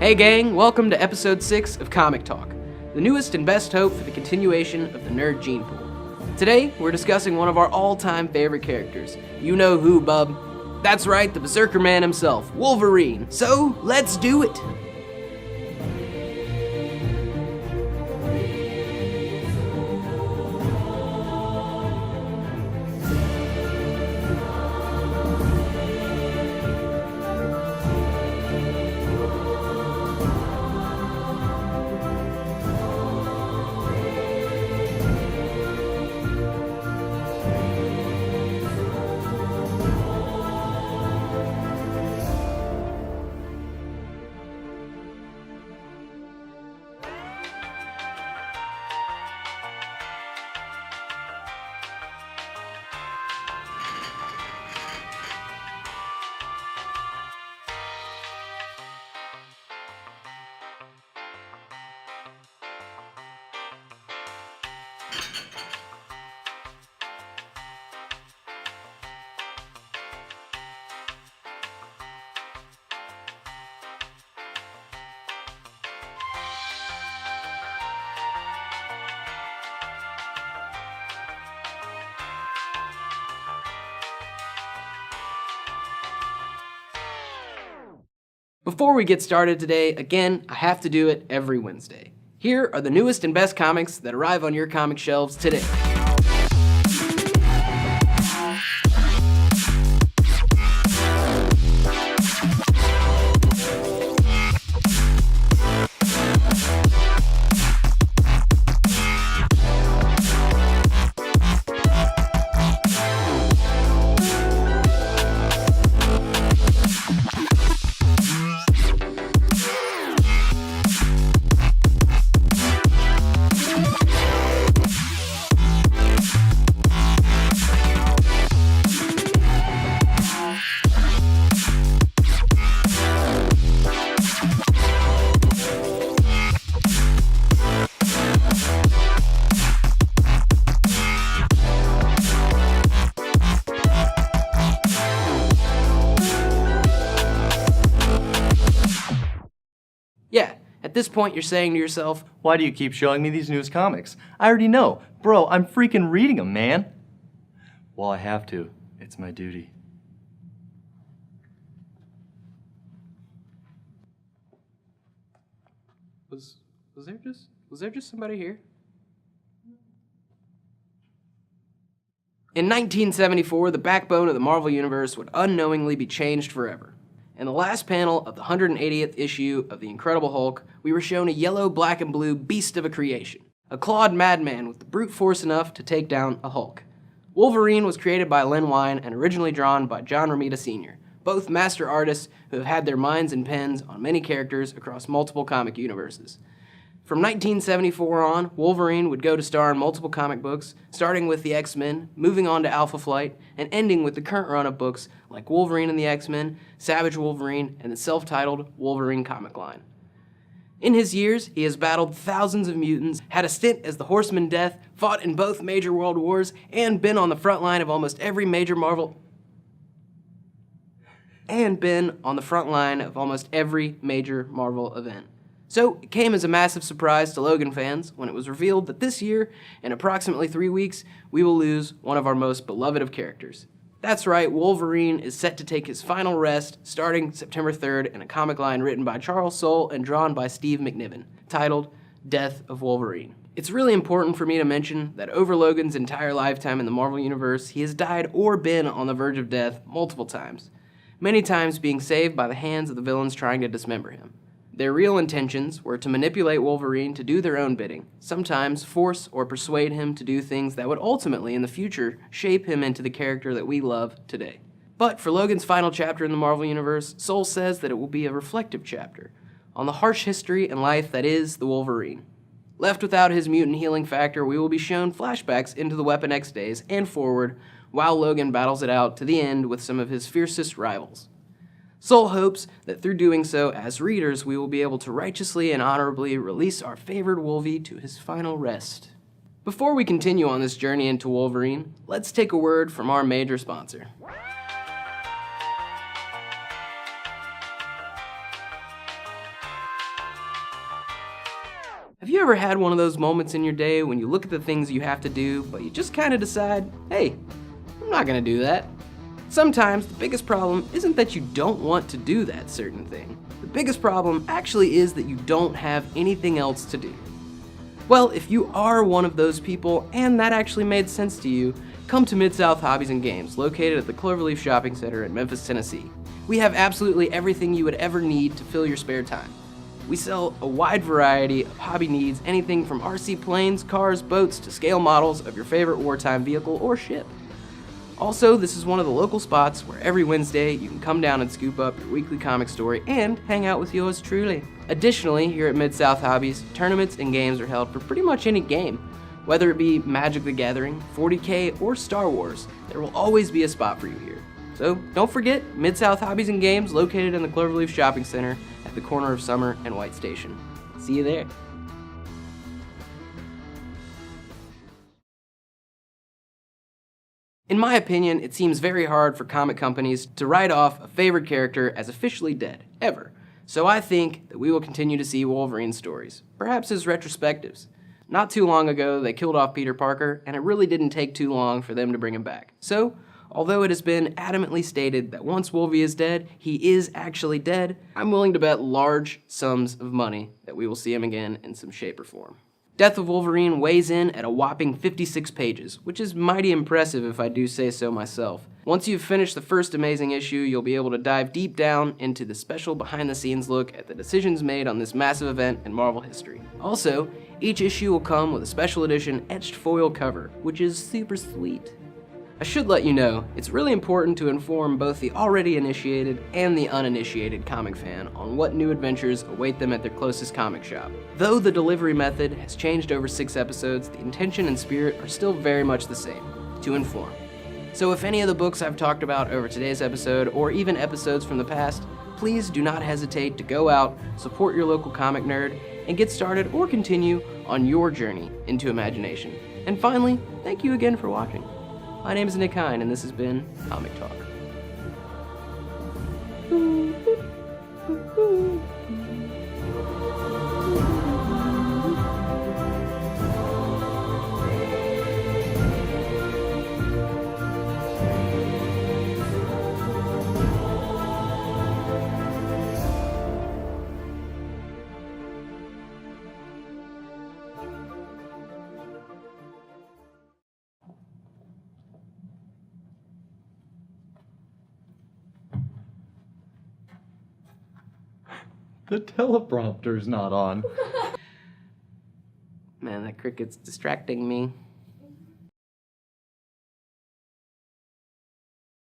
Hey gang, welcome to episode 6 of Comic Talk, the newest and best hope for the continuation of the nerd gene pool. Today, we're discussing one of our all-time favorite characters. You know who, bub. That's right, the Berserker Man himself, Wolverine. So, let's do it! Before we get started today, again, I have to do it every Wednesday. Here are the newest and best comics that arrive on your comic shelves today. Yeah, at this point you're saying to yourself, why do you keep showing me these newest comics? I already know. Bro, I'm freaking reading them, man. Well, I have to. It's my duty. Was there just somebody here? In 1974, the backbone of the Marvel Universe would unknowingly be changed forever. In the last panel of the 180th issue of The Incredible Hulk, we were shown a yellow, black, and blue beast of a creation. A clawed madman with the brute force enough to take down a Hulk. Wolverine was created by Len Wein and originally drawn by John Romita Sr., both master artists who have had their minds and pens on many characters across multiple comic universes. From 1974 on, Wolverine would go to star in multiple comic books, starting with the X-Men, moving on to Alpha Flight, and ending with the current run of books like Wolverine and the X-Men, Savage Wolverine, and the self-titled Wolverine comic line. In his years, he has battled thousands of mutants, had a stint as the Horseman Death, fought in both major world wars, and been on the front line of almost every major Marvel event. So, it came as a massive surprise to Logan fans when it was revealed that this year, in approximately 3 weeks, we will lose one of our most beloved of characters. That's right, Wolverine is set to take his final rest starting September 3rd in a comic line written by Charles Soule and drawn by Steve McNiven, titled Death of Wolverine. It's really important for me to mention that over Logan's entire lifetime in the Marvel Universe, he has died or been on the verge of death multiple times, many times being saved by the hands of the villains trying to dismember him. Their real intentions were to manipulate Wolverine to do their own bidding, sometimes force or persuade him to do things that would ultimately, in the future, shape him into the character that we love today. But for Logan's final chapter in the Marvel Universe, Soule says that it will be a reflective chapter on the harsh history and life that is the Wolverine. Left without his mutant healing factor, we will be shown flashbacks into the Weapon X days and forward, while Logan battles it out to the end with some of his fiercest rivals. Soule hopes that through doing so, as readers, we will be able to righteously and honorably release our favored Wolvie to his final rest. Before we continue on this journey into Wolverine, let's take a word from our major sponsor. Have you ever had one of those moments in your day when you look at the things you have to do, but you just kind of decide, hey, I'm not gonna do that? Sometimes the biggest problem isn't that you don't want to do that certain thing. The biggest problem actually is that you don't have anything else to do. Well, if you are one of those people and that actually made sense to you, come to Mid-South Hobbies and Games, located at the Cloverleaf Shopping Center in Memphis, Tennessee. We have absolutely everything you would ever need to fill your spare time. We sell a wide variety of hobby needs, anything from RC planes, cars, boats, to scale models of your favorite wartime vehicle or ship. Also, this is one of the local spots where every Wednesday you can come down and scoop up your weekly comic story and hang out with yours truly. Additionally, here at Mid-South Hobbies, tournaments and games are held for pretty much any game. Whether it be Magic the Gathering, 40K, or Star Wars, there will always be a spot for you here. So don't forget, Mid-South Hobbies and Games, located in the Cloverleaf Shopping Center at the corner of Summer and White Station. See you there. In my opinion, it seems very hard for comic companies to write off a favorite character as officially dead, ever. So I think that we will continue to see Wolverine stories, perhaps as retrospectives. Not too long ago, they killed off Peter Parker, and it really didn't take too long for them to bring him back. So, although it has been adamantly stated that once Wolvie is dead, he is actually dead, I'm willing to bet large sums of money that we will see him again in some shape or form. Death of Wolverine weighs in at a whopping 56 pages, which is mighty impressive if I do say so myself. Once you've finished the first amazing issue, you'll be able to dive deep down into the special behind-the-scenes look at the decisions made on this massive event in Marvel history. Also, each issue will come with a special edition etched foil cover, which is super sweet. I should let you know, it's really important to inform both the already initiated and the uninitiated comic fan on what new adventures await them at their closest comic shop. Though the delivery method has changed over 6 episodes, the intention and spirit are still very much the same, to inform. So if any of the books I've talked about over today's episode, or even episodes from the past, please do not hesitate to go out, support your local comic nerd, and get started or continue on your journey into imagination. And finally, thank you again for watching. My name is Nick Hine, and this has been Comic Talk. The teleprompter's not on. Man, that cricket's distracting me.